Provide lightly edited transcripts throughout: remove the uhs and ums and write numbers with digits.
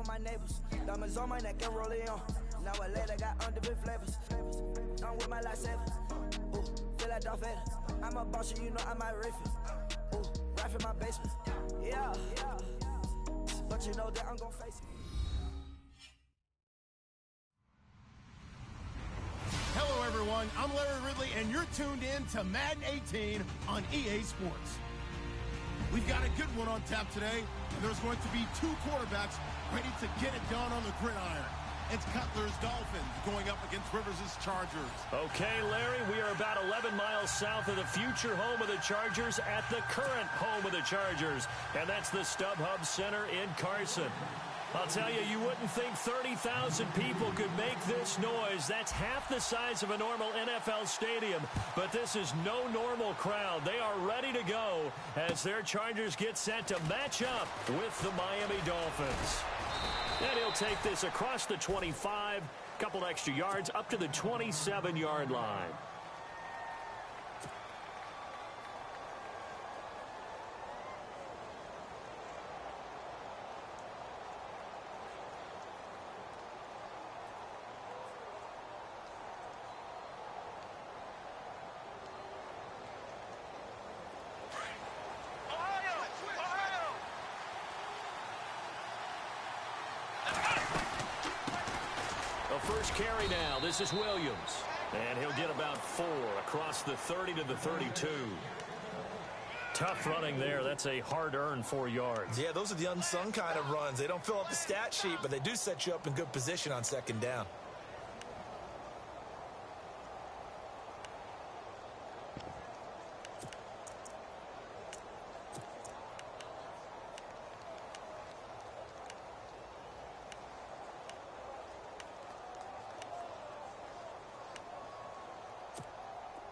my neighbors. Diamonds on my neck and rolling on. Now I later got undefeated flavors. I'm with my lifesaver. Ooh, feel like Darth Vader. I'm a boss, you know I might riff it. Ooh, right in my basement. Yeah. But you know that I'm gon' face it. Hello, everyone. I'm Larry Ridley, and you're tuned in to Madden 18 on EA Sports. We've got a good one on tap today, and there's going to be two quarterbacks ready to get it done on the gridiron. It's Cutler's Dolphins going up against Rivers' Chargers. Okay, Larry, we are about 11 miles south of the future home of the Chargers at the current home of the Chargers, and that's the StubHub Center in Carson. I'll tell you, you wouldn't think 30,000 people could make this noise. That's half the size of a normal NFL stadium, but this is no normal crowd. They are ready to go as their Chargers get set to match up with the Miami Dolphins. And he'll take this across the 25, couple extra yards, up to the 27-yard line. First carry now. This is Williams. And he'll get about 4 across the 30 to the 32. Tough running there. That's a hard-earned 4 yards. Yeah, those are the unsung kind of runs. They don't fill up the stat sheet, but they do set you up in good position on second down.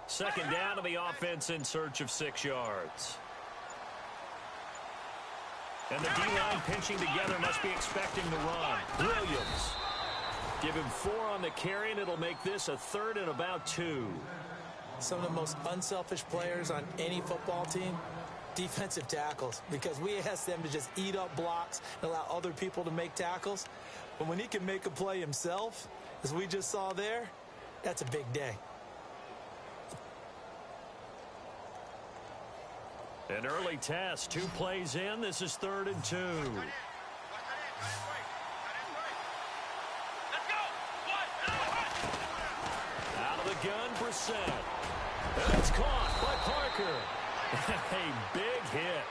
Second down to the offense in search of 6 yards. And the D-line pinching together must be expecting the run. Williams. Give him 4 on the carry, and it'll make this a 3rd and about 2. Some of the most unselfish players on any football team, defensive tackles, because we ask them to just eat up blocks and allow other people to make tackles. But when he can make a play himself, as we just saw there, that's a big day. An early test, 2 plays in. This is 3rd and 2. Out of the gun, Brissett. And it's caught by Parker. A big hit.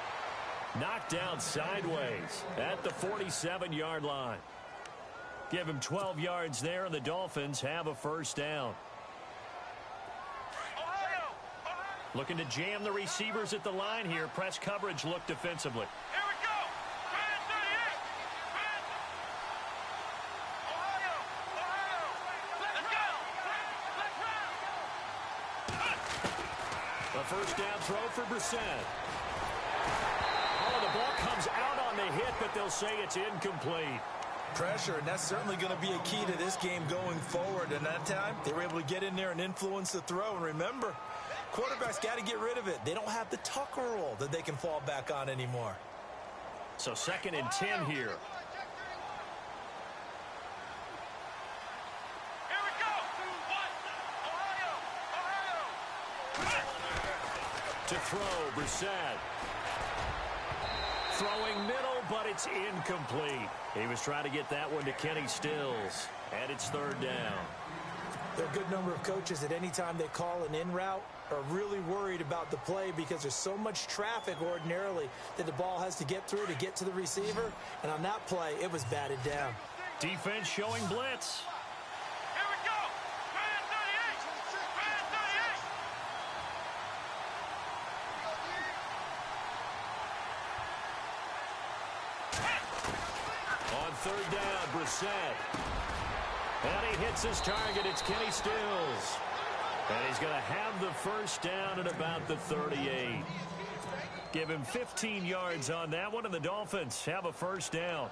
Knocked down sideways at the 47-yard line. Give him 12 yards there, and the Dolphins have a first down. Looking to jam the receivers at the line here. Press coverage look defensively. Here we go. Man 38. Ohio. Let's go. A first down throw for Brissett. Oh, the ball comes out on the hit, but they'll say it's incomplete. Pressure, and that's certainly going to be a key to this game going forward. And that time, they were able to get in there and influence the throw. And remember, quarterbacks got to get rid of it. They don't have the Tucker rule that they can fall back on anymore. So 2nd and 10 here. Here we go. Ohio. To throw, Brissett. Throwing middle, but it's incomplete. He was trying to get that one to Kenny Stills. And it's 3rd down. There are a good number of coaches at any time they call an in route are really worried about the play because there's so much traffic ordinarily that the ball has to get through to get to the receiver. And on that play, it was batted down. Defense showing blitz. Here we go. Man 38. On 3rd down, Brissett. And he hits his target. It's Kenny Stills. And he's going to have the first down at about the 38. Give him 15 yards on that one, and the Dolphins have a first down.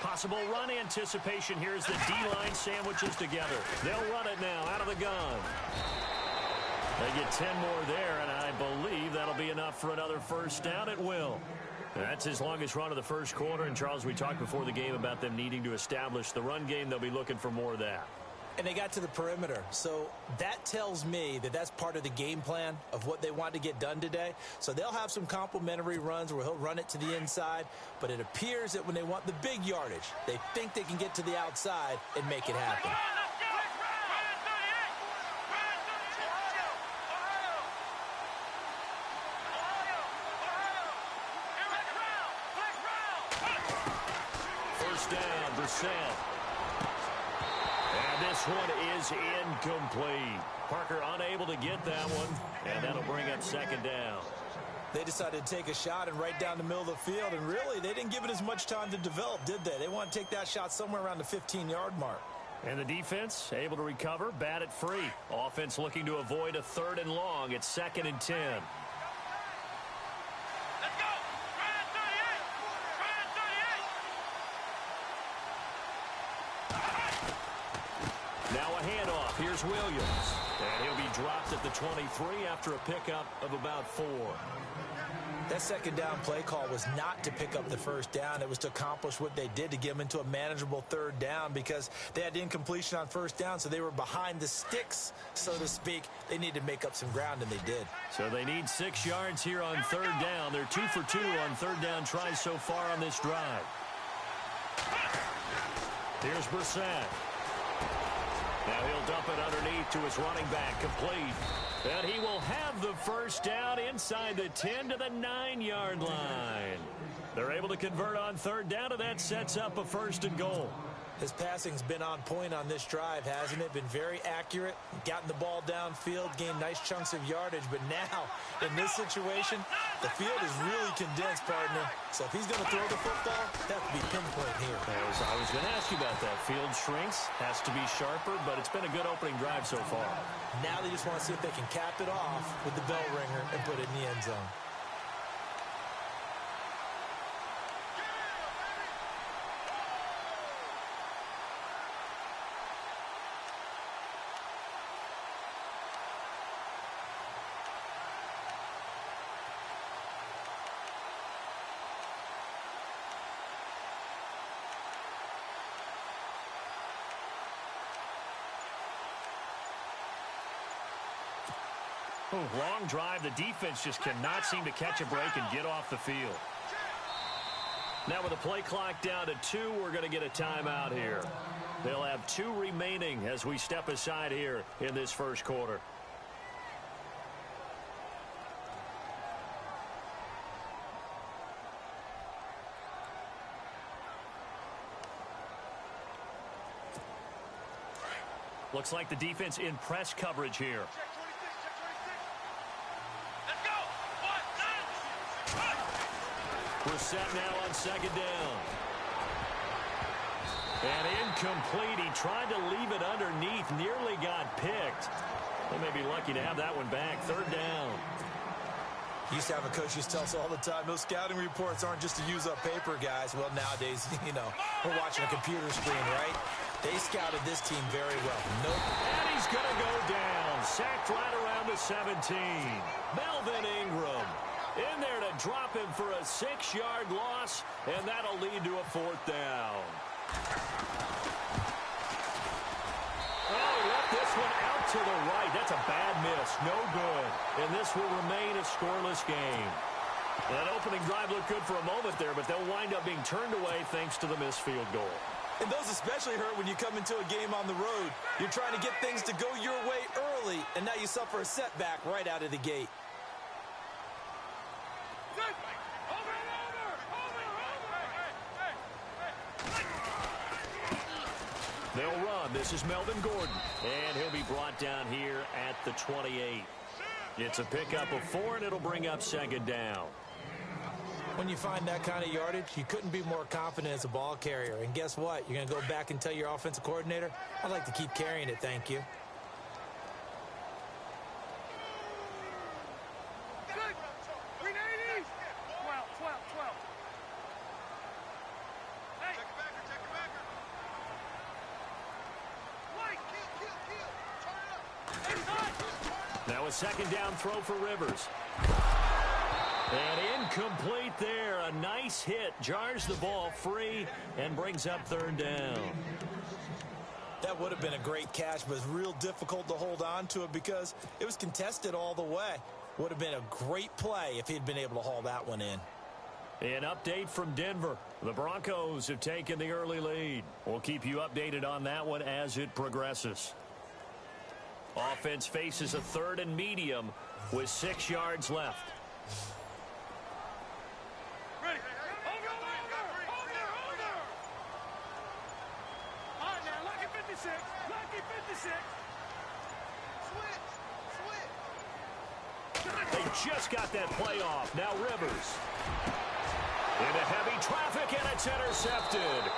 Possible run anticipation here as the D-line sandwiches together. They'll run it now out of the gun. They get 10 more there, and I believe that'll be enough for another first down. It will. That's his longest run of the first quarter. And, Charles, we talked before the game about them needing to establish the run game. They'll be looking for more of that. And they got to the perimeter. So that tells me that that's part of the game plan of what they want to get done today. So they'll have some complementary runs where he'll run it to the inside. But it appears that when they want the big yardage, they think they can get to the outside and make it happen. First down, Brissett. And this one is incomplete. Parker unable to get that one, and that'll bring up second down. They decided to take a shot and right down the middle of the field, and really, they didn't give it as much time to develop, did they? They want to take that shot somewhere around the 15-yard mark. And the defense able to recover, bat it free. Offense looking to avoid a 3rd and long. It's 2nd and 10. Now a handoff. Here's Williams. And he'll be dropped at the 23 after a pickup of about 4. That second down play call was not to pick up the first down. It was to accomplish what they did, to get them into a manageable 3rd down, because they had incompletion on first down, so they were behind the sticks, so to speak. They needed to make up some ground, and they did. So they need 6 yards here on 3rd down. They're 2 for 2 on 3rd down tries so far on this drive. Here's Brissett. Now he'll dump it underneath to his running back, complete. And he will have the first down inside the 10 to the 9-yard line. They're able to convert on 3rd down, and that sets up a 1st and goal. His passing's been on point on this drive, hasn't it? Been very accurate, gotten the ball downfield, gained nice chunks of yardage. But now, in this situation, the field is really condensed, partner. So if he's going to throw the football, that would be pinpoint here. I was going to ask you about that. Field shrinks, has to be sharper, but it's been a good opening drive so far. Now they just want to see if they can cap it off with the bell ringer and put it in the end zone. Long drive. The defense just cannot seem to catch a break and get off the field. Now with the play clock down to 2, we're going to get a timeout here. They'll have 2 remaining as we step aside here in this first quarter. Looks like the defense in press coverage here. Brissett now on 2nd down. And incomplete. He tried to leave it underneath. Nearly got picked. They may be lucky to have that one back. 3rd down. Used to have a coach used to tell us all the time, those scouting reports aren't just to use up paper, guys. Well, nowadays, we're watching a computer screen, right? They scouted this team very well. Nope. And he's going to go down. Sacked right around the 17. Melvin Ingram in there to drop him for a 6-yard loss, and that'll lead to a 4th down. Oh, he left this one out to the right. That's a bad miss. No good. And this will remain a scoreless game. That opening drive looked good for a moment there, but they'll wind up being turned away thanks to the missed field goal. And those especially hurt when you come into a game on the road. You're trying to get things to go your way early, and now you suffer a setback right out of the gate. They'll run. This is Melvin Gordon. And he'll be brought down here at the 28. It's a pickup of 4, and it'll bring up 2nd down. When you find that kind of yardage, you couldn't be more confident as a ball carrier. And guess what? You're going to go back and tell your offensive coordinator, I'd like to keep carrying it, thank you. So a second down throw for Rivers. And incomplete there. A nice hit. Jars the ball free and brings up third down. That would have been a great catch, but it's real difficult to hold on to it because it was contested all the way. Would have been a great play if he'd been able to haul that one in. An update from Denver. The Broncos have taken the early lead. We'll keep you updated on that one as it progresses. Offense faces a third and medium with 6 yards left. Ready. Over. All right, now, lucky 56. Lucky 56. Switch. They just got that play off. Now Rivers. Into heavy traffic, and it's intercepted.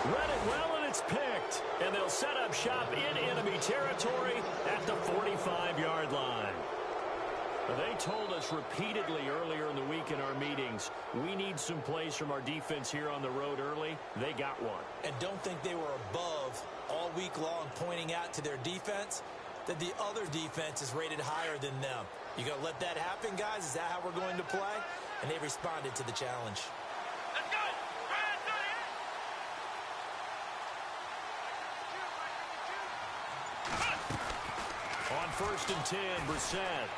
Read it well, and it's picked. And they'll set up shop in enemy territory at the 45-yard line. They told us repeatedly earlier in the week in our meetings, we need some plays from our defense here on the road early. They got one. And don't think they were above all week long pointing out to their defense that the other defense is rated higher than them. You going to let that happen, guys? Is that how we're going to play? And they responded to the challenge. Let's go. On 1st and 10, Brissett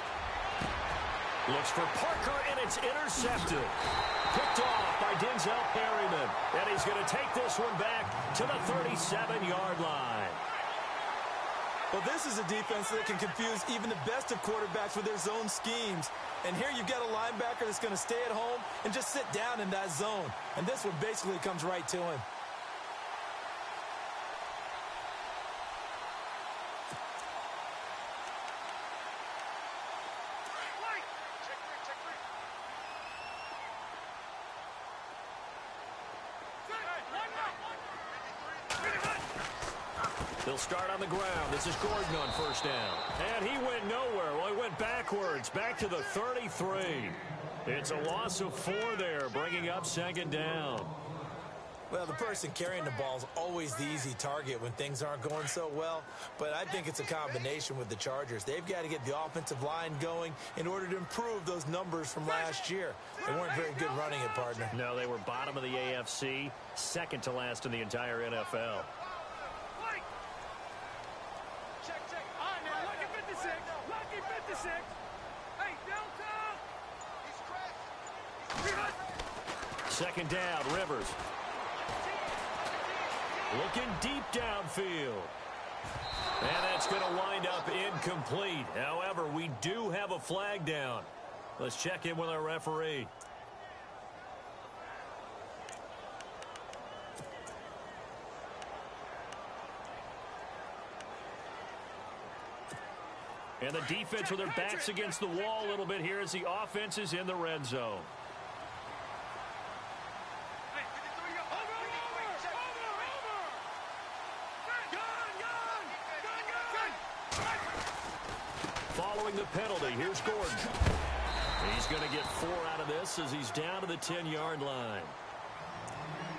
looks for Parker, and it's intercepted. Picked off by Denzel Perryman. And he's going to take this one back to the 37-yard line. Well, this is a defense that can confuse even the best of quarterbacks with their zone schemes. And here you've got a linebacker that's going to stay at home and just sit down in that zone. And this one basically comes right to him. They'll start on the ground. This is Gordon on 1st down. And he went nowhere. Well, he went backwards, back to the 33. It's a loss of 4 there, bringing up 2nd down. Well, the person carrying the ball is always the easy target when things aren't going so well. But I think it's a combination with the Chargers. They've got to get the offensive line going in order to improve those numbers from last year. They weren't very good running it, partner. No, they were bottom of the AFC, second to last in the entire NFL. Second down, Rivers. Looking deep downfield. And that's going to wind up incomplete. However, we do have a flag down. Let's check in with our referee. And the defense with their backs against the wall a little bit here as the offense is in the red zone. Following the penalty, here's Gordon. He's going to get 4 out of this as he's down to the 10-yard line.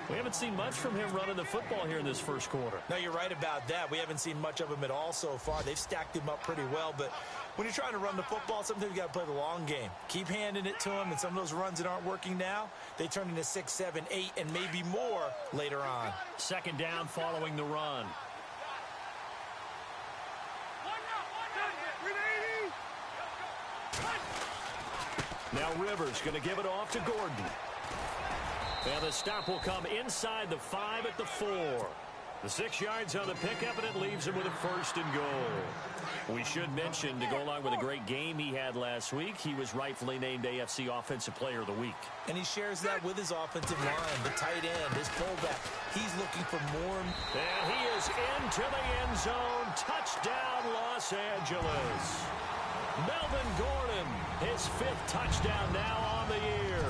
We haven't seen much from him running the football here in this first quarter. No, you're right about that. We haven't seen much of him at all so far. They've stacked him up pretty well, but when you're trying to run the football, sometimes you got to play the long game. Keep handing it to him, and some of those runs that aren't working now, they turn into 6, 7, 8, and maybe more later on. Second down following the run. Now Rivers going to give it off to Gordon. And the stop will come inside the 5 at the 4. The 6 yards on the pickup, and it leaves him with a 1st and goal. We should mention, to go along with a great game he had last week, he was rightfully named AFC Offensive Player of the Week. And he shares that with his offensive line, the tight end, his fullback. He's looking for more. And he is into the end zone. Touchdown, Los Angeles. Melvin Gordon, his 5th touchdown now on the year.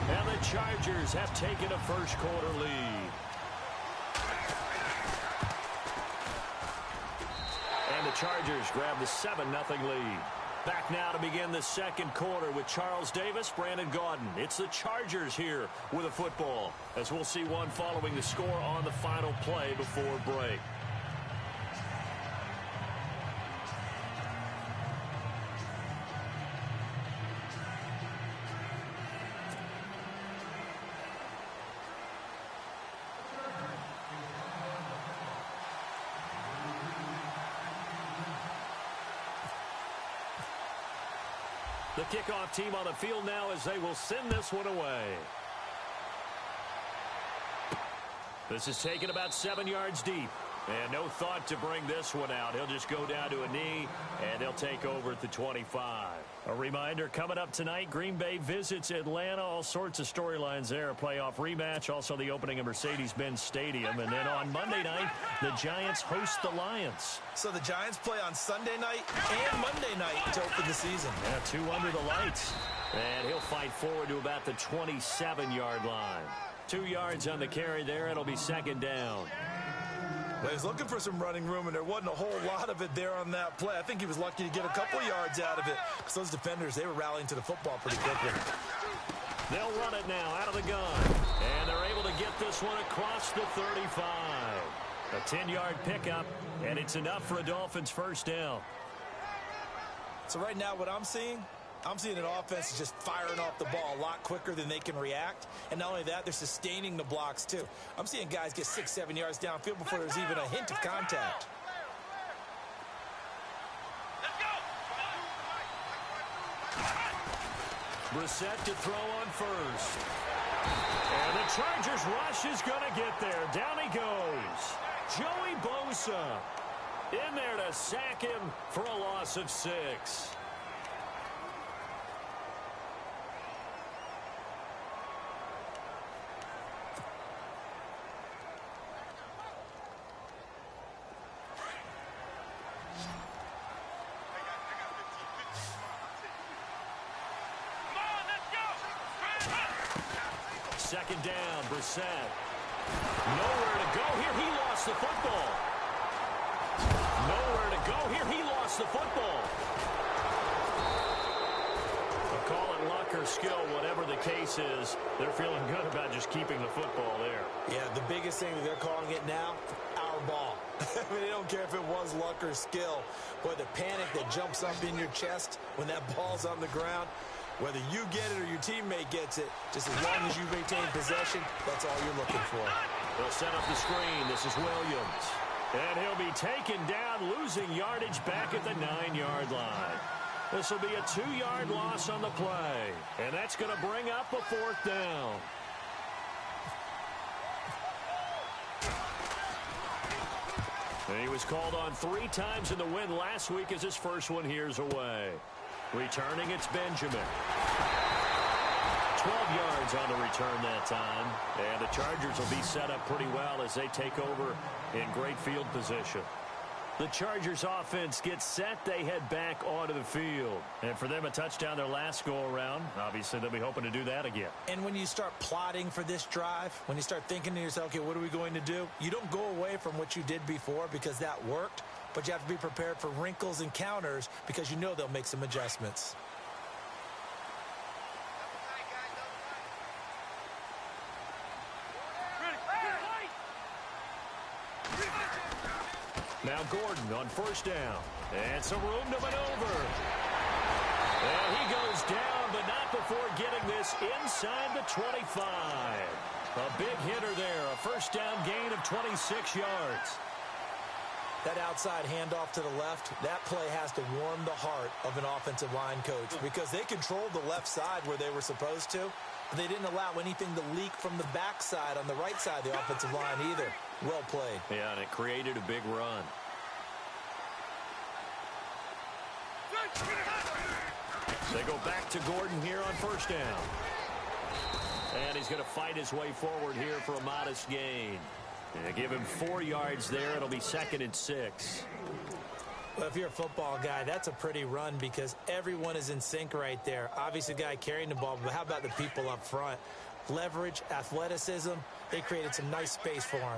And the Chargers have taken a first quarter lead. And the Chargers grab the 7-0 lead. Back now to begin the second quarter with Charles Davis, Brandon Gaudin. It's the Chargers here with a football, as we'll see one following the score on the final play before break. The kickoff team on the field now as they will send this one away. This is taken about 7 yards deep. And no thought to bring this one out. He'll just go down to a knee, and they'll take over at the 25. A reminder, coming up tonight, Green Bay visits Atlanta. All sorts of storylines there. A playoff rematch, also the opening of Mercedes-Benz Stadium. And then on Monday night, the Giants host the Lions. So the Giants play on Sunday night and Monday night to open the season. Yeah, 2 under the lights. And he'll fight forward to about the 27-yard line. 2 yards on the carry there. It'll be second down. Well, he was looking for some running room, and there wasn't a whole lot of it there on that play. I think he was lucky to get a couple yards out of it, because those defenders, they were rallying to the football pretty quickly. They'll run it now out of the gun, and they're able to get this one across the 35. A 10-yard pickup, and it's enough for a Dolphins first down. So right now what I'm seeing an offense is just firing off the ball a lot quicker than they can react. And not only that, they're sustaining the blocks, too. I'm seeing guys get 6-7 yards downfield before there's even a hint of contact. Brissett to throw on first. And the Chargers rush is going to get there. Down he goes. Joey Bosa in there to sack him for a loss of 6. Second down, Brissett. Nowhere to go here. He lost the football. Nowhere to go here. He lost the football. They'll call it luck or skill, whatever the case is. They're feeling good about just keeping the football there. Yeah, the biggest thing that they're calling it now, our ball. I mean, they don't care if it was luck or skill. Boy, the panic that jumps up in your chest when that ball's on the ground, whether you get it or your teammate gets it, just as long as you maintain possession, that's all you're looking for. They'll set up the screen. This is Williams. And he'll be taken down, losing yardage back at the 9-yard line. This will be a 2-yard loss on the play. And that's going to bring up a 4th down. And he was called on 3 times in the win last week as his first one here's away. Returning, it's Benjamin. 12 yards on the return that time. And the Chargers will be set up pretty well as they take over in great field position. The Chargers offense gets set. They head back onto the field. And for them, a touchdown their last go-around. Obviously, they'll be hoping to do that again. And when you start plotting for this drive, when you start thinking to yourself, okay, what are we going to do? You don't go away from what you did before because that worked. But you have to be prepared for wrinkles and counters because you know they'll make some adjustments. Now Gordon on first down. And some room to maneuver. And he goes down, but not before getting this inside the 25. A big hitter there. A first down gain of 26 yards. That outside handoff to the left, that play has to warm the heart of an offensive line coach because they controlled the left side where they were supposed to, but they didn't allow anything to leak from the backside on the right side of the offensive line either. Well played. Yeah, and it created a big run. They go back to Gordon here on first down. And he's going to fight his way forward here for a modest gain. They give him 4 yards there. It'll be 2nd and 6. Well, if you're a football guy, that's a pretty run because everyone is in sync right there. Obviously, the guy carrying the ball, but how about the people up front? Leverage, athleticism, they created some nice space for him. All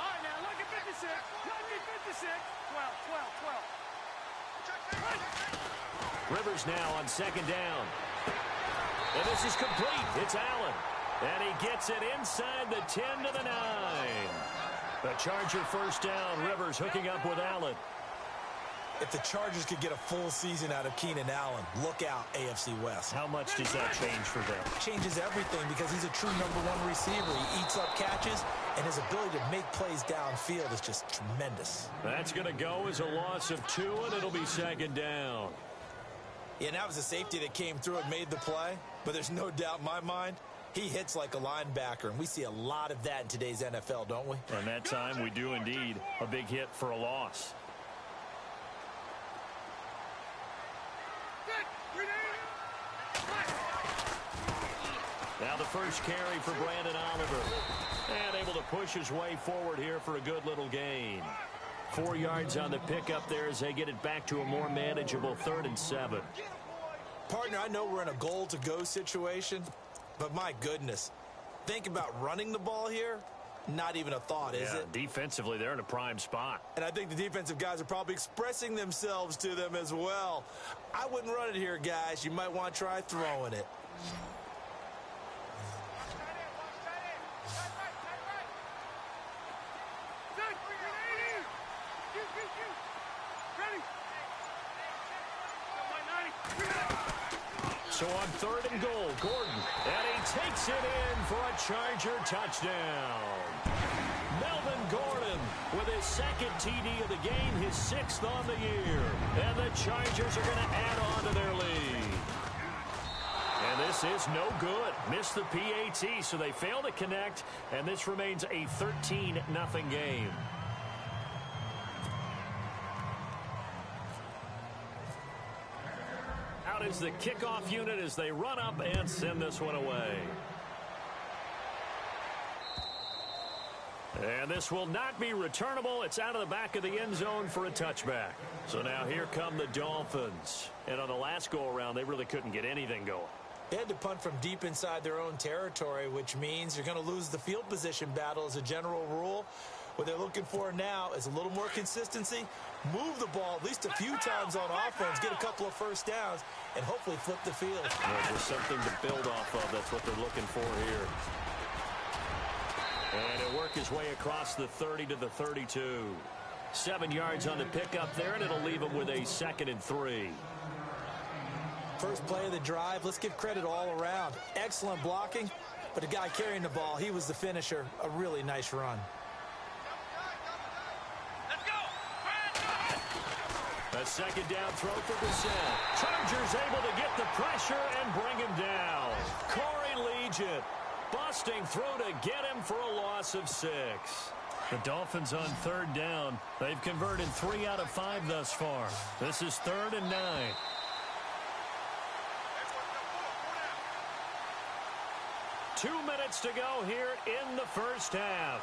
right, now, look at 56. Look at 56. 12. Rivers now on 2nd down. And this is complete. It's Allen. And he gets it inside the 10 to the 9. The Charger first down. Rivers hooking up with Allen. If the Chargers could get a full season out of Keenan Allen, look out, AFC West. How much does that change for them? Changes everything because he's a true #1 receiver. He eats up catches, and his ability to make plays downfield is just tremendous. That's going to go as a loss of 2, and it'll be second down. Yeah, and that was a safety that came through and made the play, but there's no doubt in my mind, he hits like a linebacker, and we see a lot of that in today's NFL, don't we? And that time we do indeed a big hit for a loss. Now the first carry for Brandon Oliver. And able to push his way forward here for a good little gain. 4 yards on the pickup there as they get it back to a more manageable 3rd and 7. Partner, I know we're in a goal-to-go situation, but my goodness, think about running the ball here. Not even a thought, is it? Defensively, they're in a prime spot. And I think the defensive guys are probably expressing themselves to them as well. I wouldn't run it here, guys. You might want to try throwing it. So on 3rd and goal, Gordon, and he takes it in for a Charger touchdown. Melvin Gordon with his 2nd TD of the game, his 6th on the year. And the Chargers are going to add on to their lead. And this is no good. Missed the PAT, so they fail to connect, and this remains a 13-0 game. Out is the kickoff unit as they run up and send this one away. And this will not be returnable. It's out of the back of the end zone for a touchback. So now here come the Dolphins. And on the last go-around, they really couldn't get anything going. They had to punt from deep inside their own territory, which means you're going to lose the field position battle as a general rule. What they're looking for now is a little more consistency, move the ball at least a few times on offense, get a couple of first downs, and hopefully flip the field. Well, there's something to build off of. That's what they're looking for here. And he'll work his way across the 30 to the 32. 7 yards on the pickup there, and it'll leave him with a 2nd and 3. First play of the drive, let's give credit all around. Excellent blocking, but the guy carrying the ball, he was the finisher. A really nice run. A 2nd down throw for Brissett. Chargers able to get the pressure and bring him down. Corey Legion busting through to get him for a loss of 6. The Dolphins on 3rd down. They've converted 3 out of 5 thus far. This is 3rd and 9. 2 minutes to go here in the first half.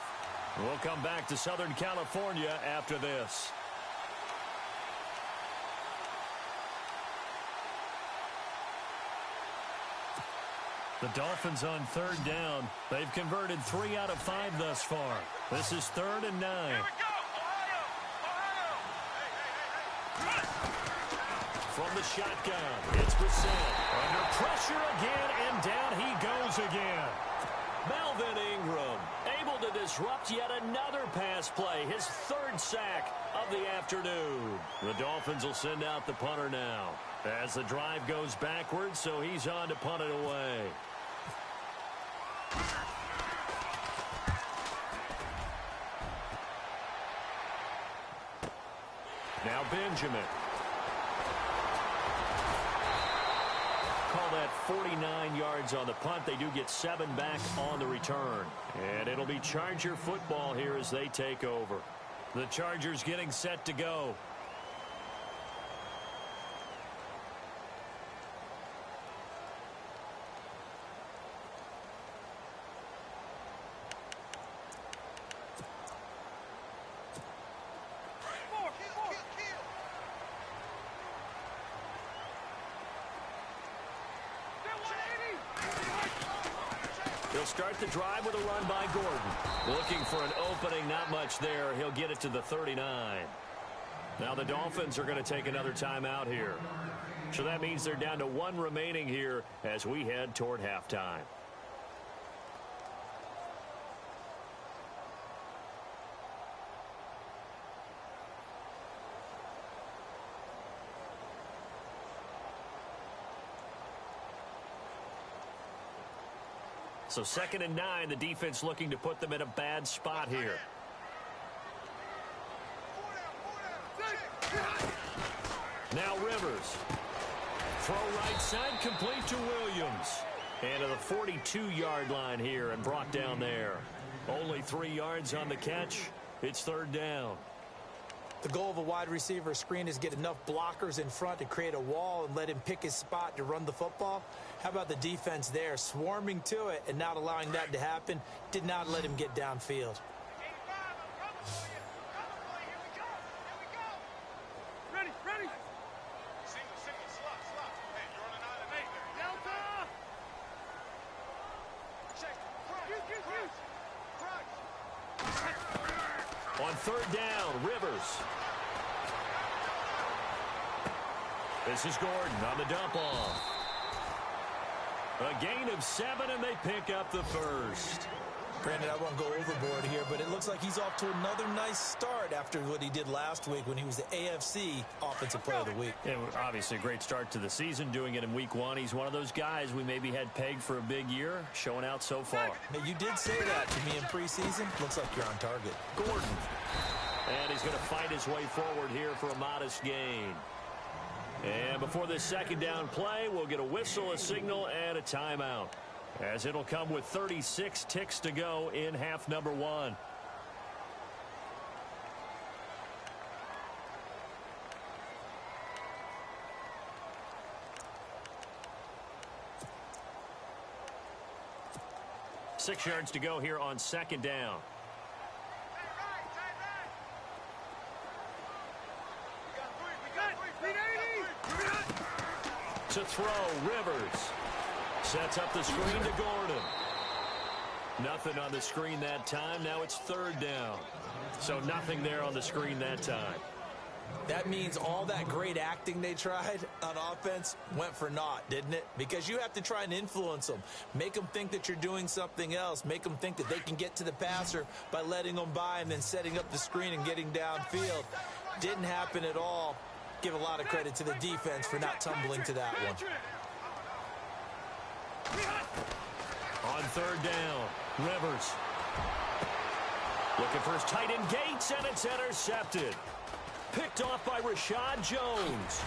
We'll come back to Southern California after this. The Dolphins on 3rd down. They've converted 3 out of 5 thus far. This is 3rd and 9. Here we go, Ohio! From the shotgun, it's Brissett. Under pressure again, and down he goes again. Melvin Ingram able to disrupt yet another pass play. His 3rd sack of the afternoon. The Dolphins will send out the punter now as the drive goes backwards, so he's on to punt it away. Now Benjamin. Call that 49 yards on the punt. They do get 7 back on the return. And it'll be Charger football here as they take over. The Chargers getting set to go. He'll start the drive with a run by Gordon. Looking for an opening, not much there. He'll get it to the 39. Now the Dolphins are going to take another timeout here. So that means they're down to 1 remaining here as we head toward halftime. So 2nd and 9, the defense looking to put them in a bad spot here. Now Rivers. Throw right side, complete to Williams. And to the 42-yard line here and brought down there. Only 3 yards on the catch. It's 3rd down. The goal of a wide receiver screen is get enough blockers in front to create a wall and let him pick his spot to run the football. How about the defense there, swarming to it and not allowing that to happen? Did not let him get downfield. Ready, ready. Single, slot. Hey, you're on an 9 and 8 there. Delta! Check. On 3rd down, Rivers. This is Gordon on the dump off. A gain of 7, and they pick up the first. Granted, I won't go overboard here, but it looks like he's off to another nice start after what he did last week when he was the AFC Offensive Player of the Week. Yeah, obviously a great start to the season, doing it in week 1. He's one of those guys we maybe had pegged for a big year, showing out so far. Now, you did say that to me in preseason. Looks like you're on target. Gordon. And he's going to fight his way forward here for a modest gain. And before this 2nd down play, we'll get a whistle, a signal, and a timeout, as it'll come with 36 ticks to go in half number 1. Six yards to go here on 2nd down. To throw, Rivers. Sets up the screen to Gordon. Nothing on the screen that time. Now it's 3rd down. So nothing there on the screen that time. That means all that great acting they tried on offense went for naught, didn't it? Because you have to try and influence them. Make them think that you're doing something else. Make them think that they can get to the passer by letting them by and then setting up the screen and getting downfield. Didn't happen at all. Give a lot of credit to the defense for not tumbling to that one. On 3rd down, Rivers. Looking for his tight end Gates, and it's intercepted. Picked off by Rashad Jones.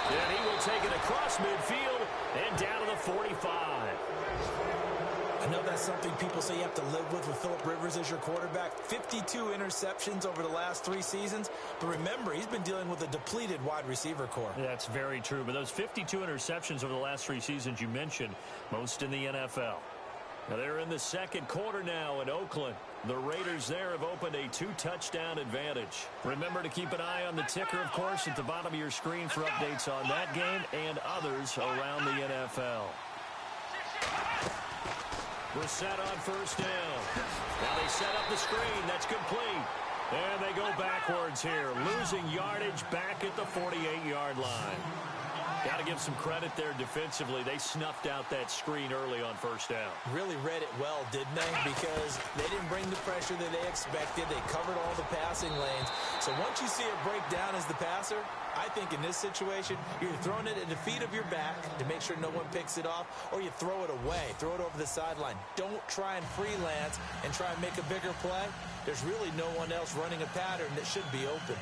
And he will take it across midfield and down to the 45. I know that's something people say you have to live with Phillip Rivers as your quarterback. 52 interceptions over the last 3 seasons. But remember, he's been dealing with a depleted wide receiver core. That's very true. But those 52 interceptions over the last 3 seasons you mentioned, most in the NFL. Now they're in the 2nd quarter now in Oakland. The Raiders there have opened a 2-touchdown advantage. Remember to keep an eye on the ticker, of course, at the bottom of your screen for updates on that game and others around the NFL. We're set on 1st down. Now they set up the screen. That's complete. And they go backwards here, losing yardage back at the 48-yard line. Got to give some credit there defensively. They snuffed out that screen early on 1st down. Really read it well, didn't they? Because they didn't bring the pressure that they expected. They covered all the passing lanes. So once you see it break down as the passer, I think in this situation, you're throwing it at the feet of your back to make sure no one picks it off, or you throw it away, throw it over the sideline. Don't try and freelance and try and make a bigger play. There's really no one else running a pattern that should be open.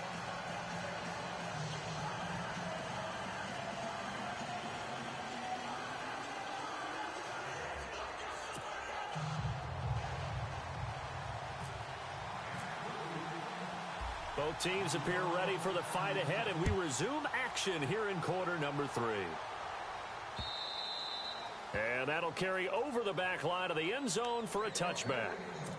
Both teams appear ready for the fight ahead, and we resume action here in quarter number 3. And that'll carry over the back line of the end zone for a touchback.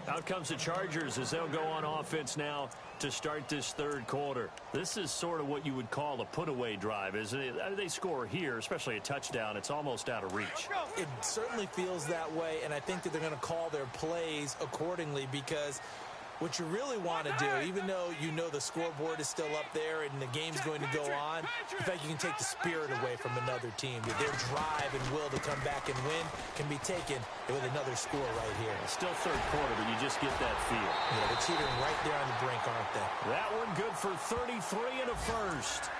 Out comes the Chargers as they'll go on offense now to start this 3rd quarter. This is sort of what you would call a put-away drive, isn't it? They score here, especially a touchdown. It's almost out of reach. It certainly feels that way, and I think that they're going to call their plays accordingly, because what you really want to do, even though you know the scoreboard is still up there and the game's going to go on, in fact, you can take the spirit away from another team. Their drive and will to come back and win can be taken with another score right here. It's still 3rd quarter, but you just get that feel. Yeah, they're teetering right there on the brink, aren't they? That one good for 33 and a first.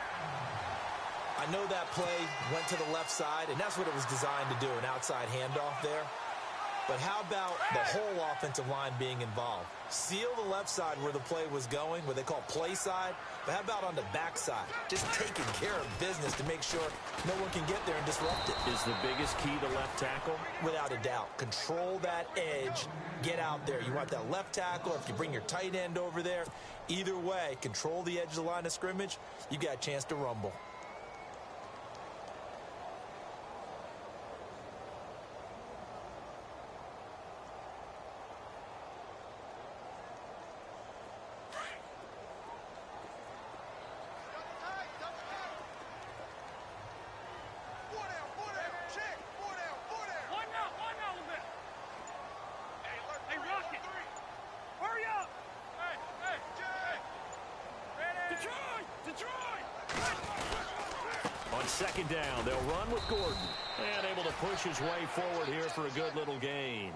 I know that play went to the left side, and that's what it was designed to do, an outside handoff there. But how about the whole offensive line being involved? Seal the left side where the play was going, what they call play side. But how about on the back side? Just taking care of business to make sure no one can get there and disrupt it. Is the biggest key the left tackle? Without a doubt. Control that edge. Get out there. You want that left tackle. If you bring your tight end over there, either way, control the edge of the line of scrimmage, you got a chance to rumble. On second down, they'll run with Gordon. And able to push his way forward here for a good little gain.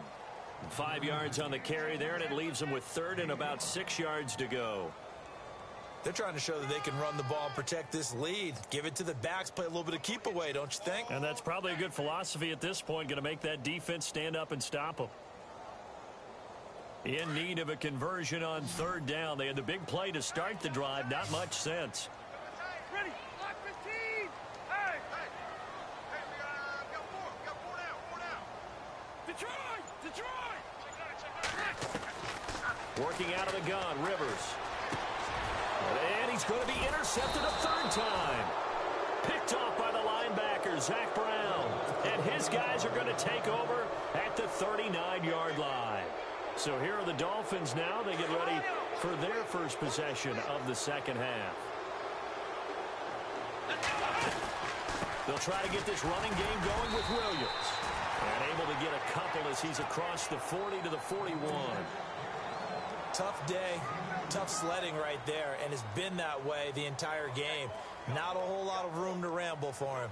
5 yards on the carry there, and it leaves them with third and about 6 yards to go. They're trying to show that they can run the ball and protect this lead. Give it to the backs, play a little bit of keep away, don't you think? And that's probably a good philosophy at this point, going to make that defense stand up and stop them. In need of a conversion on third down. They had the big play to start the drive. Not much sense. Ready, lock 15. Hey, we got four down. Detroit. Working out of the gun, Rivers. And he's going to be intercepted a third time. Picked off by the linebacker, Zach Brown. And his guys are going to take over at the 39-yard line. So here are the Dolphins now. They get ready for their first possession of the second half. They'll try to get this running game going with Williams. And able to get a couple as he's across the 40 to the 41. Tough day, tough sledding right there, and it's been that way the entire game. Not a whole lot of room to ramble for him.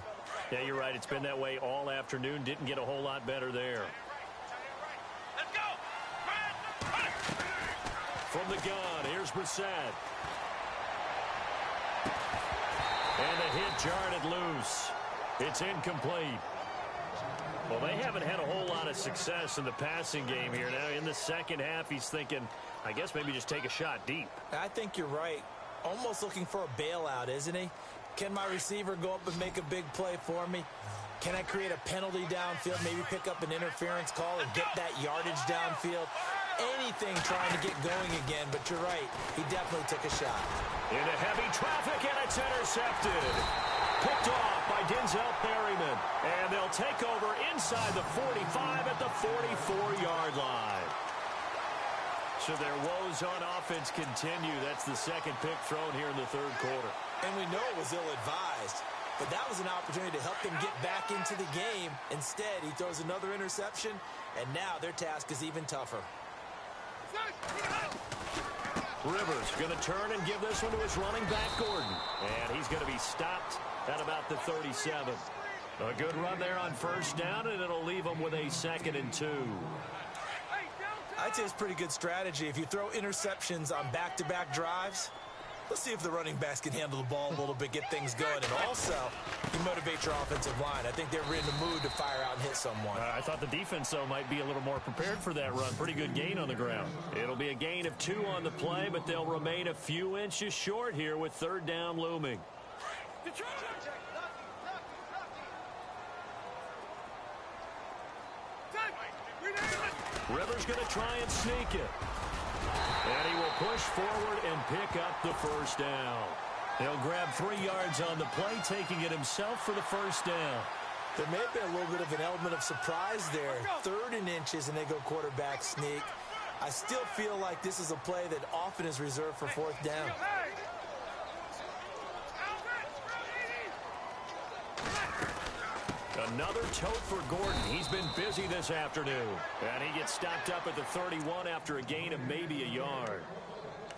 Yeah, you're right. It's been that way all afternoon. Didn't get a whole lot better there. Let's go. From the gun, here's Brissett. And the hit jarred it loose. It's incomplete. Well, they haven't had a whole lot of success in the passing game here. Now, in the second half, he's thinking, I guess maybe just take a shot deep. I think you're right. Almost looking for a bailout, isn't he? Can my receiver go up and make a big play for me? Can I create a penalty downfield, maybe pick up an interference call and get that yardage downfield? Anything trying to get going again, but you're right. He definitely took a shot. Into heavy traffic, and it's intercepted. Picked off by Denzel Perryman. And they'll take over inside the 45 at the 44-yard line. So their woes on offense continue. That's the second pick thrown here in the third quarter. And we know it was ill-advised. But that was an opportunity to help them get back into the game. Instead, he throws another interception, and now their task is even tougher. Rivers going to turn and give this one to his running back, Gordon. And he's going to be stopped at about the 37. A good run there on first down, and it'll leave them with a 2nd and 2. I'd say it's pretty good strategy. If you throw interceptions on back-to-back drives, let's see if the running backs can handle the ball a little bit, get things going. And also, you motivate your offensive line. I think they're in the mood to fire out and hit someone. I thought the defense, though, might be a little more prepared for that run. Pretty good gain on the ground. It'll be a gain of 2 on the play, but they'll remain a few inches short here with third down looming. Rivers going to try and sneak it. And he will push forward and pick up the first down. He'll grab 3 yards on the play, taking it himself for the first down. There may have been a little bit of an element of surprise there. 3rd and inches, and they go quarterback sneak. I still feel like this is a play that often is reserved for 4th down. Another tote for Gordon. He's been busy this afternoon. And he gets stopped up at the 31 after a gain of maybe a yard.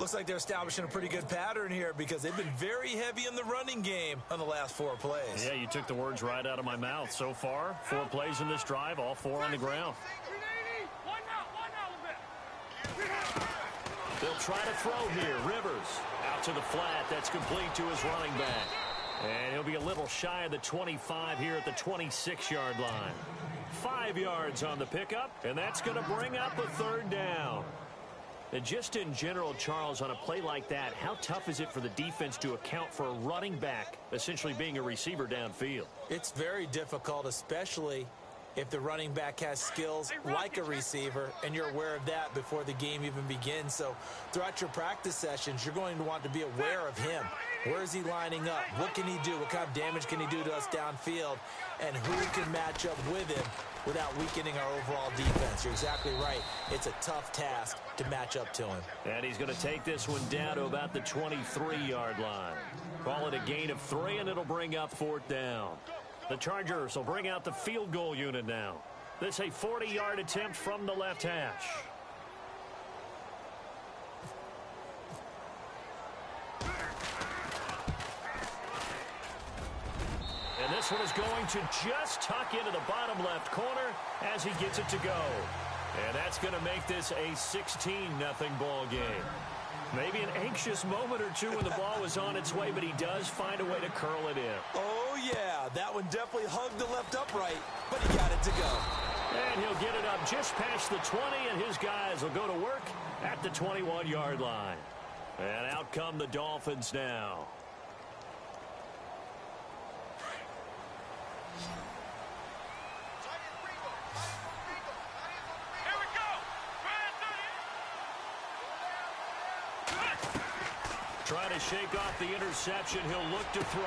Looks like they're establishing a pretty good pattern here because they've been very heavy in the running game on the last 4 plays. Yeah, you took the words right out of my mouth. So far, 4 plays in this drive, all 4 on the ground. They'll try to throw here. Rivers out to the flat. That's complete to his running back. And he'll be a little shy of the 25 here at the 26-yard line. 5 yards on the pickup, and that's going to bring up a third down. And just in general, Charles, on a play like that, how tough is it for the defense to account for a running back essentially being a receiver downfield? It's very difficult, especially if the running back has skills like a receiver, and you're aware of that before the game even begins. So throughout your practice sessions, you're going to want to be aware of him. Where is he lining up? What can he do? What kind of damage can he do to us downfield? And who can match up with him without weakening our overall defense? You're exactly right. It's a tough task to match up to him. And he's going to take this one down to about the 23-yard line. Call it a gain of 3, and it'll bring up 4th down. The Chargers will bring out the field goal unit now. This a 40-yard attempt from the left hash. And this one is going to just tuck into the bottom left corner as he gets it to go. And that's going to make this a 16-0 ball game. Maybe an anxious moment or two when the ball was on its way, but he does find a way to curl it in. Oh, yeah. That one definitely hugged the left upright, but he got it to go. And he'll get it up just past the 20, and his guys will go to work at the 21-yard line. And out come the Dolphins now. Trying to shake off the interception. He'll look to throw.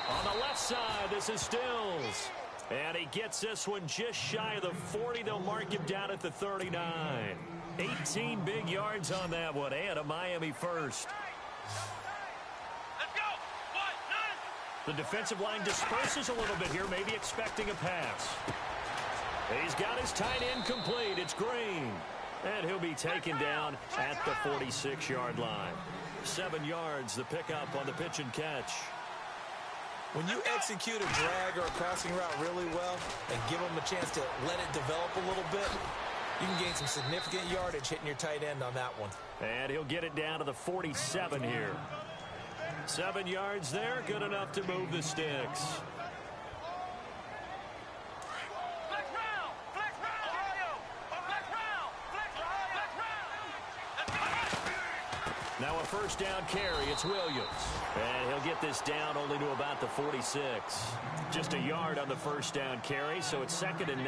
On the left side, this is Stills. And he gets this one just shy of the 40. They'll mark him down at the 39. 18 big yards on that one, and a Miami first. Let's go. 1, 9. The defensive line disperses a little bit here, maybe expecting a pass. He's got his tight end complete. It's Green. And he'll be taken down at the 46-yard line. 7 yards, the pickup on the pitch and catch. When you execute a drag or a crossing route really well and give them a chance to let it develop a little bit, you can gain some significant yardage hitting your tight end on that one. And he'll get it down to the 47 here. 7 yards there, good enough to move the sticks. Now a first down carry. It's Williams. And he'll get this down only to about the 46. Just a yard on the first down carry, so it's 2nd and 9.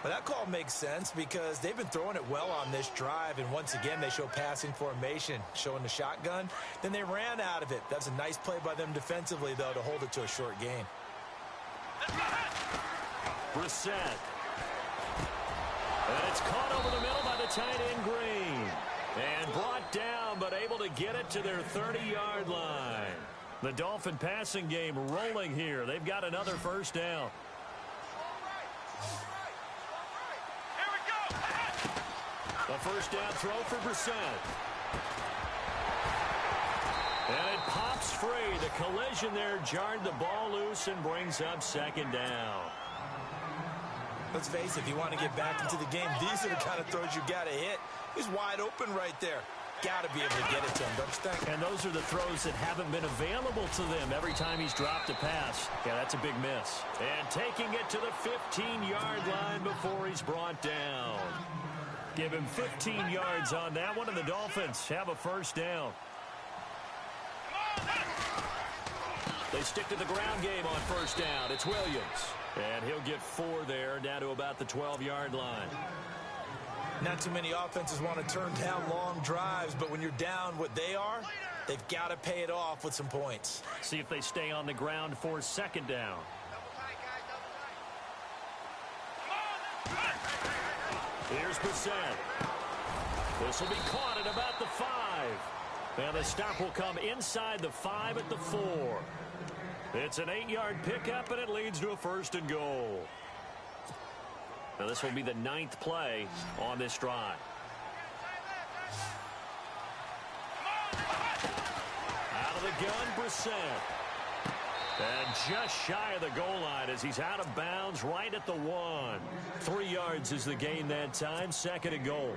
Well, that call makes sense because they've been throwing it well on this drive, and once again they show passing formation, showing the shotgun. Then they ran out of it. That's a nice play by them defensively, though, to hold it to a short gain. Brissett. And it's caught over the middle by the tight end Green. And brought down, but able to get it to their 30-yard line. The Dolphin passing game rolling here. They've got another first down. Here we go. A first down throw for Brissett. And it pops free. The collision there jarred the ball loose and brings up 2nd down. Let's face it, if you want to get back into the game, these are the kind of throws you got to hit. He's wide open right there. Got to be able to get it to him, don't you think? And those are the throws that haven't been available to them every time he's dropped a pass. Yeah, that's a big miss. And taking it to the 15-yard line before he's brought down. Give him 15 yards on that one, and the Dolphins have a first down. They stick to the ground game on first down. It's Williams. And he'll get 4 there, down to about the 12-yard line. Not too many offenses want to turn down long drives, but when you're down what they are, they've got to pay it off with some points. See if they stay on the ground for 2nd down. Here's Brissett. This will be caught at about the 5. And the stop will come inside the 5 at the 4. It's an 8-yard pickup, and it leads to a 1st and goal. Now this will be the 9th play on this drive. Out of the gun, Brissett. And just shy of the goal line as he's out of bounds right at the 1. 3 yards is the gain that time, 2nd and goal.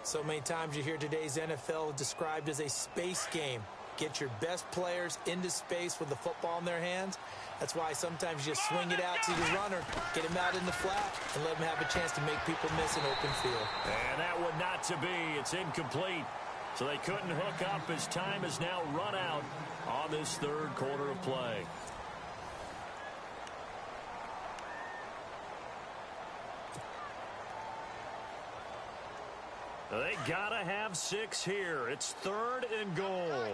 So many times you hear today's NFL described as a space game. get your best players into space with the football in their hands. That's why sometimes you just swing it out to your runner, get him out in the flat, and let him have a chance to make people miss an open field. And that would not to be. It's incomplete. So they couldn't hook up as time has now run out on this third quarter of play. They gotta have 6 here. It's 3rd and goal.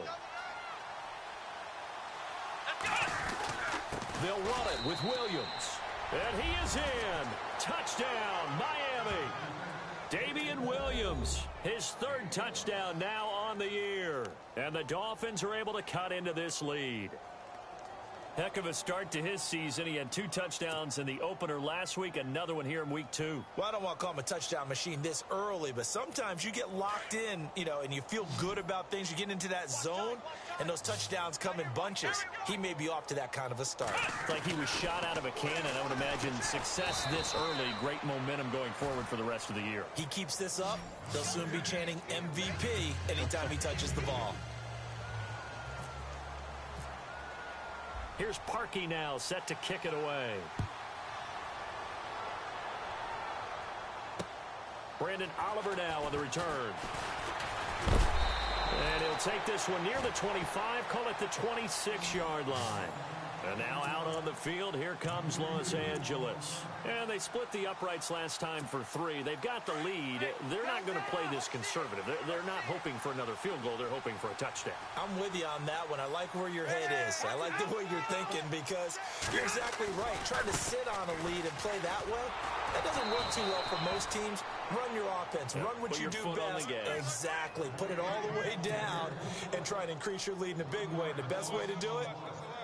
They'll run it with Williams. And he is in. Touchdown, Miami. Damian Williams, his 3rd touchdown now on the year. And the Dolphins are able to cut into this lead. Heck of a start to his season. He had 2 touchdowns in the opener last week, another one here in week 2. Well, I don't want to call him a touchdown machine this early, but sometimes you get locked in, and you feel good about things. You get into that zone, and those touchdowns come in bunches. He may be off to that kind of a start. Like he was shot out of a cannon. I would imagine success this early, great momentum going forward for the rest of the year. He keeps this up, they'll soon be chanting MVP anytime he touches the ball. Here's Parkey now, set to kick it away. Brandon Oliver now on the return. And he'll take this one near the 25, call it the 26-yard line. And now out on the field, here comes Los Angeles. And they split the uprights last time for 3. They've got the lead. They're not going to play this conservative. They're not hoping for another field goal. They're hoping for a touchdown. I'm with you on that one. I like where your head is. I like the way you're thinking because you're exactly right. Trying to sit on a lead and play that way, that doesn't work too well for most teams. Run your offense. Run what you do best. Exactly. Put it all the way down and try and increase your lead in a big way. And the best way to do it,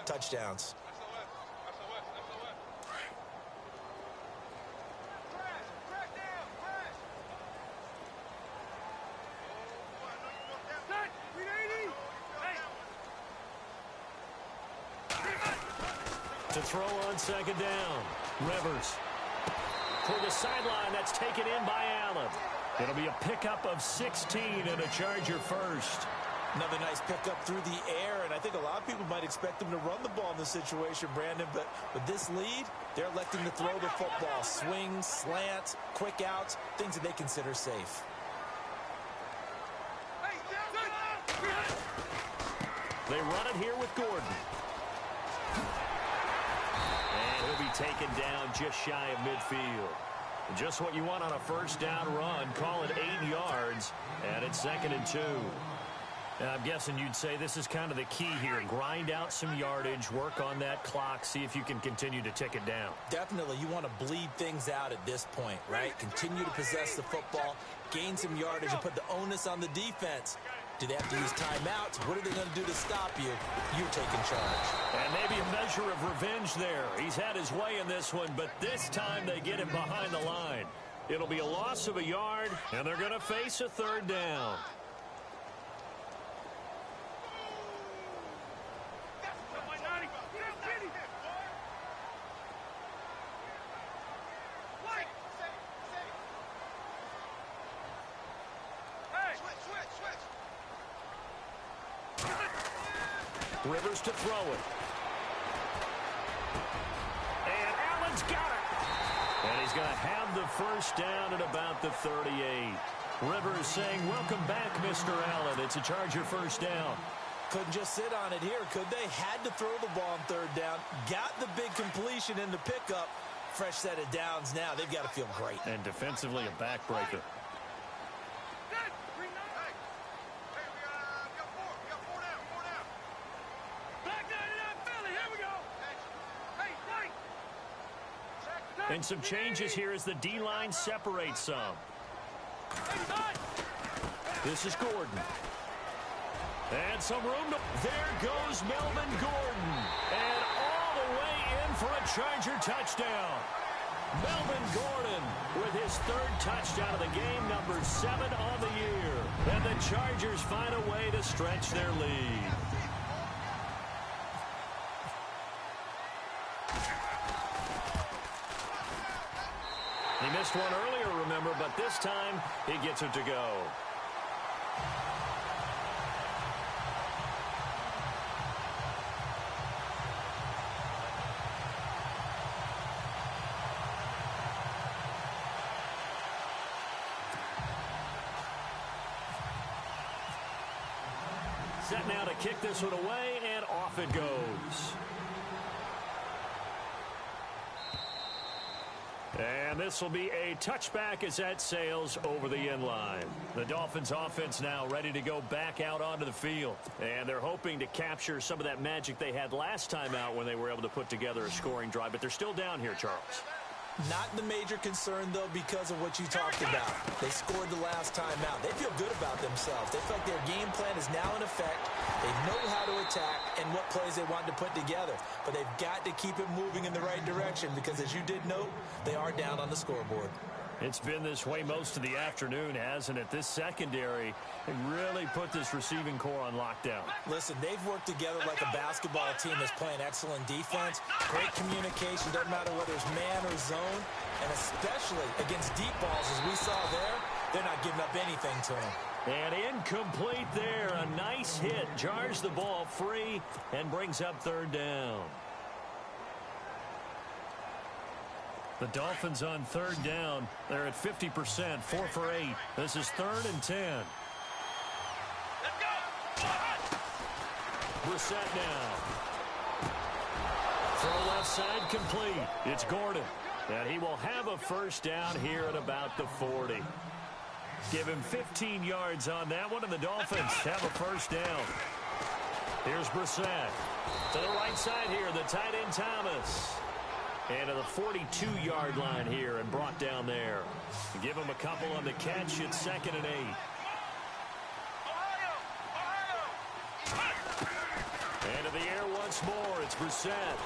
touchdowns. To throw on 2nd down. Rivers. For the sideline, that's taken in by Allen. It'll be a pickup of 16 and a Charger first. Another nice pickup through the air, and I think a lot of people might expect them to run the ball in this situation, Brandon, but with this lead, they're electing to throw the football. Swings, slants, quick outs, things that they consider safe. They run it here with Gordon. And he'll be taken down just shy of midfield. Just what you want on a 1st down run. Call it 8 yards, and it's 2nd and 2. And I'm guessing you'd say this is kind of the key here. Grind out some yardage, work on that clock, see if you can continue to tick it down. Definitely. You want to bleed things out at this point, right? Continue to possess the football, gain some yardage, and put the onus on the defense. Do they have to use timeouts? What are they going to do to stop you? You're taking charge. And maybe a measure of revenge there. He's had his way in this one, but this time they get him behind the line. It'll be a loss of a yard, and they're going to face a 3rd down. Rivers to throw it. And Allen's got it. And he's going to have the 1st down at about the 38. Rivers saying, welcome back, Mr. Allen. It's a Charger 1st down. Couldn't just sit on it here, could they? Had to throw the ball on 3rd down. Got the big completion in the pickup. Fresh set of downs now. They've got to feel great. And defensively, a backbreaker. And some changes here as the D-line separates some. This is Gordon. And some room to... There goes Melvin Gordon. And all the way in for a Charger touchdown. Melvin Gordon with his 3rd touchdown of the game, number 7 on the year. And the Chargers find a way to stretch their lead. He missed one earlier, remember, but this time he gets it to go. Set now to kick this one away, and off it goes. And this will be a touchback as that sails over the end line. The Dolphins offense now ready to go back out onto the field. And they're hoping to capture some of that magic they had last time out when they were able to put together a scoring drive. But they're still down here, Charles. Not the major concern, though, because of what you talked about. They scored the last time out. They feel good about themselves. They feel like their game plan is now in effect. They know how to attack and what plays they want to put together. But they've got to keep it moving in the right direction because, as you did note, they are down on the scoreboard. It's been this way most of the afternoon, hasn't it? This secondary, they really put this receiving core on lockdown. Listen, they've worked together like a basketball team that's playing excellent defense, great communication, doesn't matter whether it's man or zone, and especially against deep balls, as we saw there, they're not giving up anything to them. And incomplete there. A nice hit. Jars the ball free and brings up third down. The Dolphins on third down. They're at 50%, 4 for 8. This is 3rd and 10. Let's go! Brissett now. Throw left side complete. It's Gordon. And he will have a first down here at about the 40. Give him 15 yards on that one, and the Dolphins have a first down. Here's Brissett. To the right side here, the tight end Thomas. And to the 42-yard line here and brought down there. Give him a couple on the catch. It's 2nd and 8. And to the air once more. It's Brissett.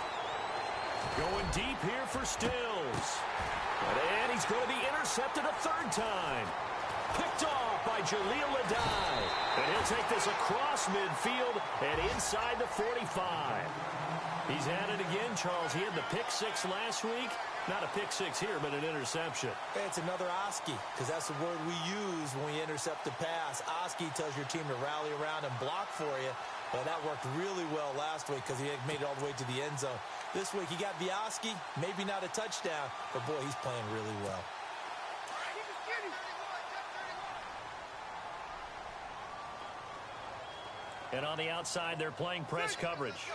Going deep here for Stills. And he's going to be intercepted a 3rd time. Picked off by Jaleel Adai. And he'll take this across midfield and inside the 45. He's at it again, Charles. He had the pick 6 last week. Not a pick 6 here, but an interception. Hey, it's another Oski, because that's the word we use when we intercept the pass. Oski tells your team to rally around and block for you. Well, that worked really well last week because he made it all the way to the end zone. This week, he got the Oski, maybe not a touchdown, but boy, he's playing really well. And on the outside, they're playing press coverage.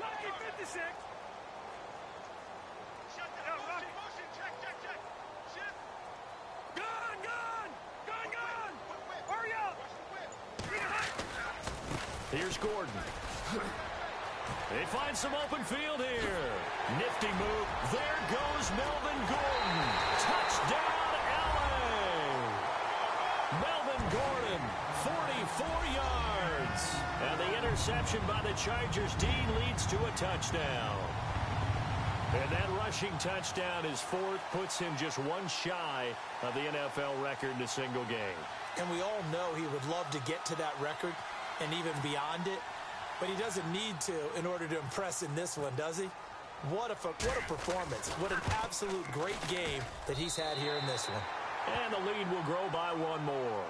Lucky 56. Shut the hell up. Motion, check. Shift. Gun. Hurry up. Here's Gordon. They find some open field here. Nifty move. There goes Melvin Gordon. Touchdown, LA. Melvin Gordon, 44 yards. And the interception by the Chargers. Dean leads to a touchdown. And that rushing touchdown is 4th, puts him just one shy of the NFL record in a single game. And we all know he would love to get to that record and even beyond it. But he doesn't need to in order to impress in this one, does he? What a performance. What an absolute great game that he's had here in this one. And the lead will grow by one more.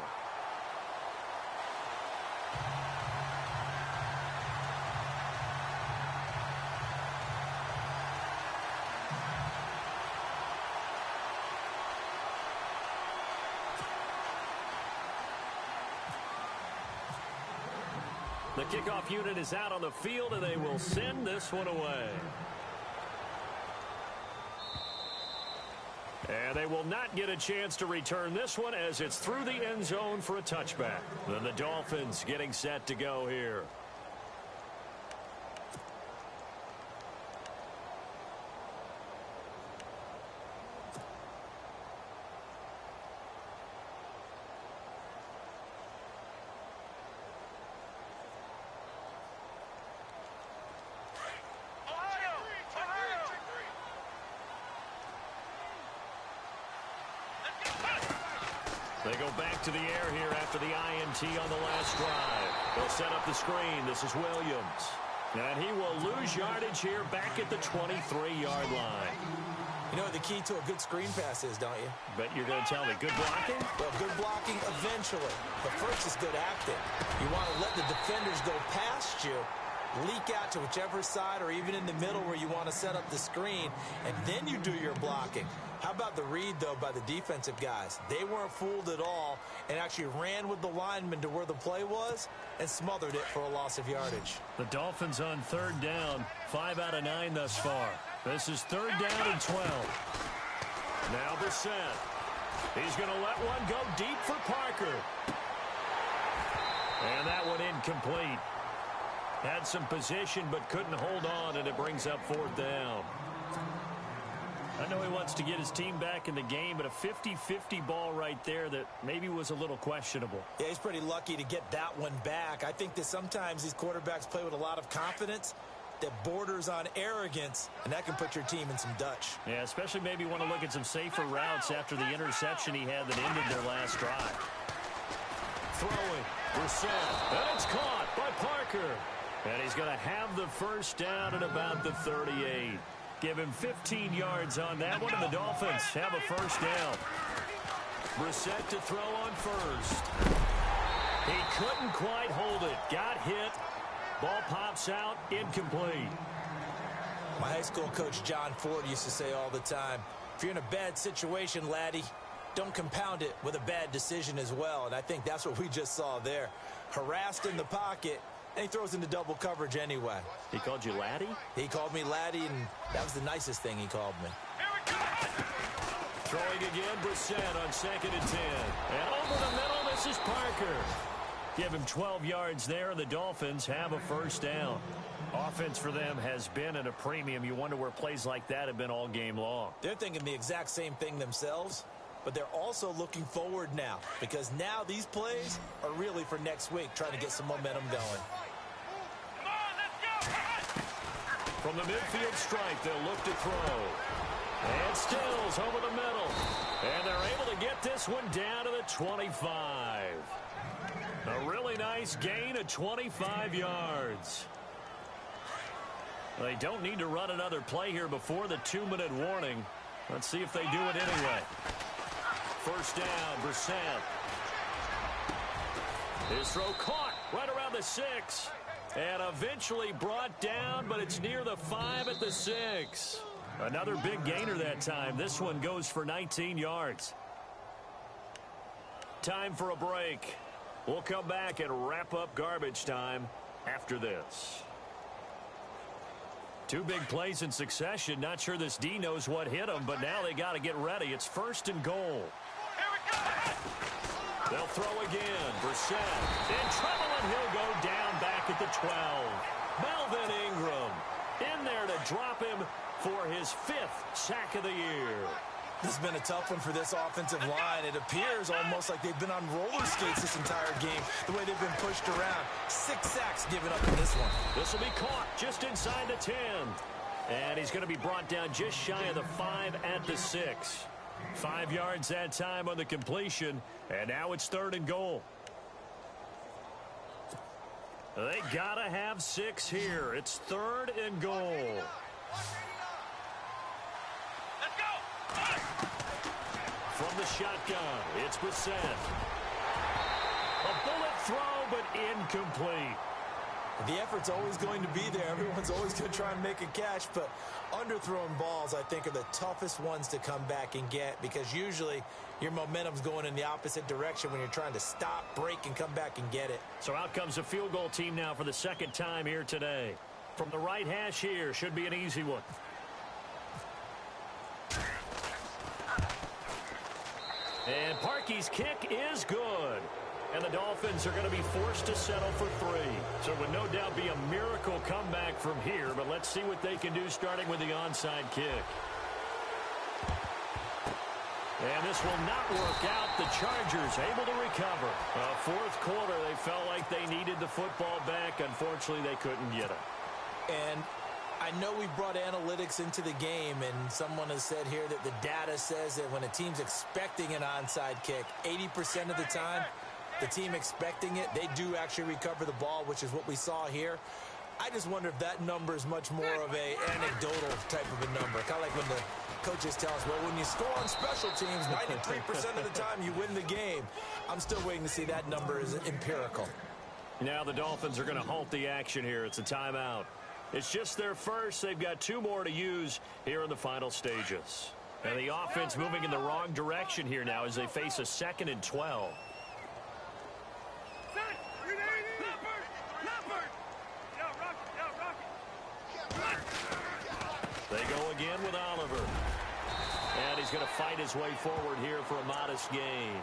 The kickoff unit is out on the field, and they will send this one away. And they will not get a chance to return this one as it's through the end zone for a touchback. Then the Dolphins getting set to go here. They go back to the air here after the INT on the last drive. They'll set up the screen. This is Williams. And he will lose yardage here back at the 23-yard line. You know what the key to a good screen pass is, don't you? Bet you're going to tell me. Good blocking? Well, good blocking eventually. But first is good acting. You want to let the defenders go past you, leak out to whichever side or even in the middle where you want to set up the screen, and then you do your blocking. How about the read, though, by the defensive guys? They weren't fooled at all and actually ran with the lineman to where the play was and smothered it for a loss of yardage. The Dolphins on third down, 5 out of 9 thus far. This is third down and 12. Now Brissett. He's going to let one go deep for Parker. And that one incomplete. Had some position but couldn't hold on, and it brings up fourth down. I know he wants to get his team back in the game, but a 50-50 ball right there that maybe was a little questionable. Yeah, he's pretty lucky to get that one back. I think that sometimes these quarterbacks play with a lot of confidence that borders on arrogance, and that can put your team in some Dutch. Yeah, especially maybe want to look at some safer routes after the interception he had that ended their last drive. Throwing, Brissett, and it's caught by Parker. And he's going to have the first down at about the 38. Give him 15 yards on that one, and the Dolphins have a first down. Brissett to throw on first. He couldn't quite hold it. Got hit. Ball pops out, incomplete. My high school coach, John Ford, used to say all the time, if you're in a bad situation, laddie, don't compound it with a bad decision as well. And I think that's what we just saw there. Harassed in the pocket, and he throws into double coverage anyway. He called you laddie? He called me laddie, and that was the nicest thing he called me. Throwing again, Brissett on 2nd and 10. And over the middle, this is Parker. Give him 12 yards there, and the Dolphins have a first down. Offense for them has been at a premium. You wonder where plays like that have been all game long. They're thinking the exact same thing themselves, but they're also looking forward now, because now these plays are really for next week, trying to get some momentum going. From the midfield stripe, they'll look to throw. And Stills over the middle. And they're able to get this one down to the 25. A really nice gain of 25 yards. They don't need to run another play here before the 2-minute warning. Let's see if they do it anyway. First down, Brissett. His throw caught right around the 6. And eventually brought down, but it's near the 5 at the 6. Another big gainer that time. This one goes for 19 yards. Time for a break. We'll come back and wrap up garbage time after this. 2 big plays in succession. Not sure this D knows what hit him, but now they got to get ready. It's 1st and goal. They'll throw again. Brissett in trouble, and he'll go down back at the 12. Melvin Ingram in there to drop him for his 5th sack of the year. This has been a tough one for this offensive line. It appears almost like they've been on roller skates this entire game, the way they've been pushed around. 6 sacks given up in this one. This will be caught just inside the 10. And he's going to be brought down just shy of the 5 at the 6. 5 yards that time on the completion, and now it's 3rd and goal. They got to have 6 here. It's 3rd and goal. From the shotgun, it's Brissett. A bullet throw, but incomplete. The effort's always going to be there. Everyone's always going to try and make a catch, but underthrown balls, I think, are the toughest ones to come back and get, because usually your momentum's going in the opposite direction when you're trying to stop, break, and come back and get it. So out comes a field goal team now for the 2nd time here today. From the right hash here, should be an easy one. And Parkey's kick is good. And the Dolphins are going to be forced to settle for 3. So it would no doubt be a miracle comeback from here, but let's see what they can do starting with the onside kick. And this will not work out. The Chargers able to recover. 4th quarter, they felt like they needed the football back. Unfortunately, they couldn't get it. And I know we brought analytics into the game, and someone has said here that the data says that when a team's expecting an onside kick, 80% of the time, the team expecting it, they do actually recover the ball, which is what we saw here. I just wonder if that number is much more of a anecdotal type of a number. Kind of like when the coaches tell us, well, when you score on special teams, 93% of the time you win the game. I'm still waiting to see that number is empirical. Now the Dolphins are going to halt the action here. It's a timeout. It's just their first. They've got 2 more to use here in the final stages. And the offense moving in the wrong direction here now as they face a 2nd and 12. They go again with Oliver. And he's going to fight his way forward here for a modest gain.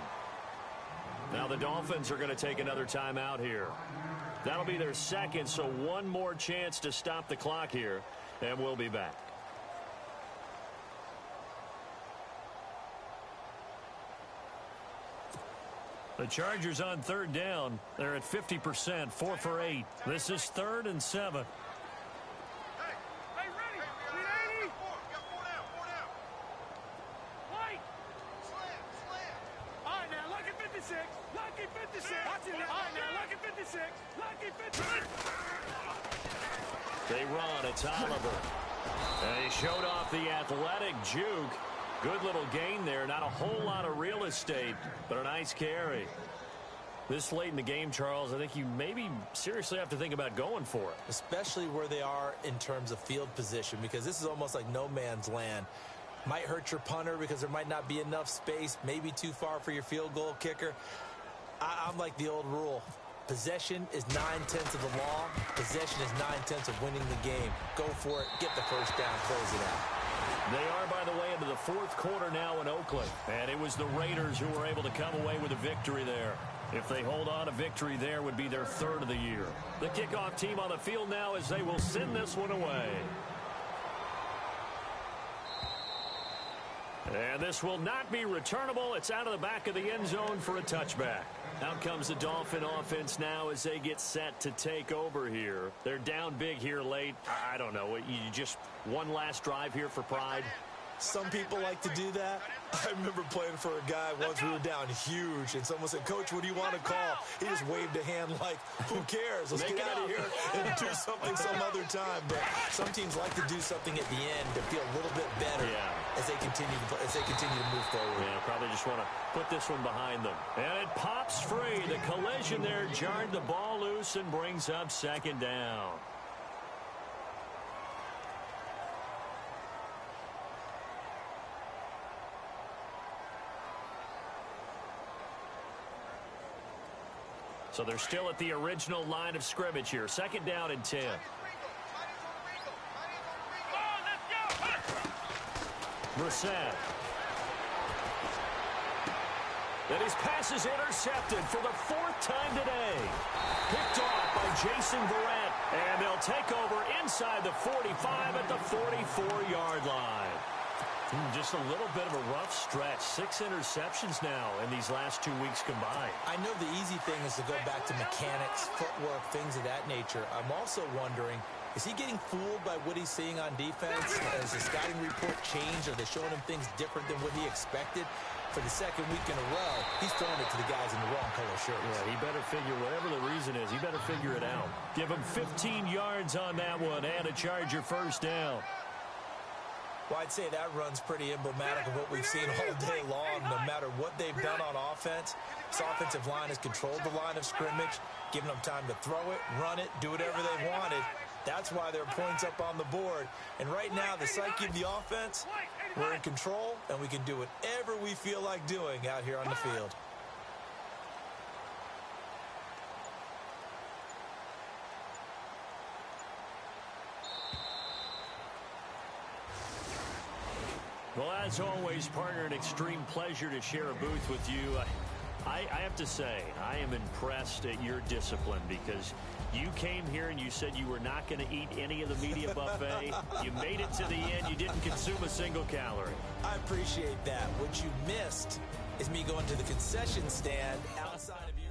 Now the Dolphins are going to take another timeout here. That'll be their 2nd, so 1 more chance to stop the clock here, and we'll be back. The Chargers on 3rd down. They're at 50%, 4 for 8. This is 3rd and 7. They run. It's Oliver. And he showed off the athletic juke. Good little gain there. Not a whole lot of real estate, but a nice carry. This late in the game, Charles, I think you maybe seriously have to think about going for it. Especially where they are in terms of field position, because this is almost like no man's land. Might hurt your punter because there might not be enough space, maybe too far for your field goal kicker. I'm like the old rule. Possession is 9/10 of the law. Possession is 9/10 of winning the game. Go for it. Get the first down. Close it out. They are, by the way, into the 4th quarter now in Oakland. And it was the Raiders who were able to come away with a victory there. If they hold on, a victory there would be their 3rd of the year. The kickoff team on the field now as they will send this one away. And this will not be returnable. It's out of the back of the end zone for a touchback. Out comes the Dolphin offense now as they get set to take over here. They're down big here late. I don't know. You just one last drive here for pride. Some people like to do that. I remember playing for a guy once. We were down huge, and someone said, "Coach, what do you want to call?" He just waved a hand like, "Who cares? Let's get out of here and do something some other time." But some teams like to do something at the end to feel a little bit better as they continue to move forward. Yeah, probably just want to put this one behind them. And it pops free. The collision there jarred the ball loose and brings up 2nd down. So they're still at the original line of scrimmage here. 2nd down and 10. Brissett. And his pass is intercepted for the 4th time today. Picked off by Jason Verrett. And they'll take over inside the 45 at the 44-yard line. Just a little bit of a rough stretch. 6 interceptions now in these last 2 weeks combined. I know the easy thing is to go back to mechanics, footwork, things of that nature. I'm also wondering, is he getting fooled by what he's seeing on defense? Has the scouting report changed? Are they showing him things different than what he expected? For the 2nd week in a row, he's throwing it to the guys in the wrong color shirts. Yeah, he better figure, whatever the reason is, he better figure it out. Give him 15 yards on that one and a Charger 1st down. Well, I'd say that run's pretty emblematic of what we've seen all day long. No matter what they've done on offense, this offensive line has controlled the line of scrimmage, given them time to throw it, run it, do whatever they wanted. That's why there are points up on the board. And right now, the psyche of the offense, we're in control, and we can do whatever we feel like doing out here on the field. Well, as always, partner, an extreme pleasure to share a booth with you. I have to say, I am impressed at your discipline because you came here and you said you were not going to eat any of the media buffet. You made it to the end. You didn't consume a single calorie. I appreciate that. What you missed is me going to the concession stand outside of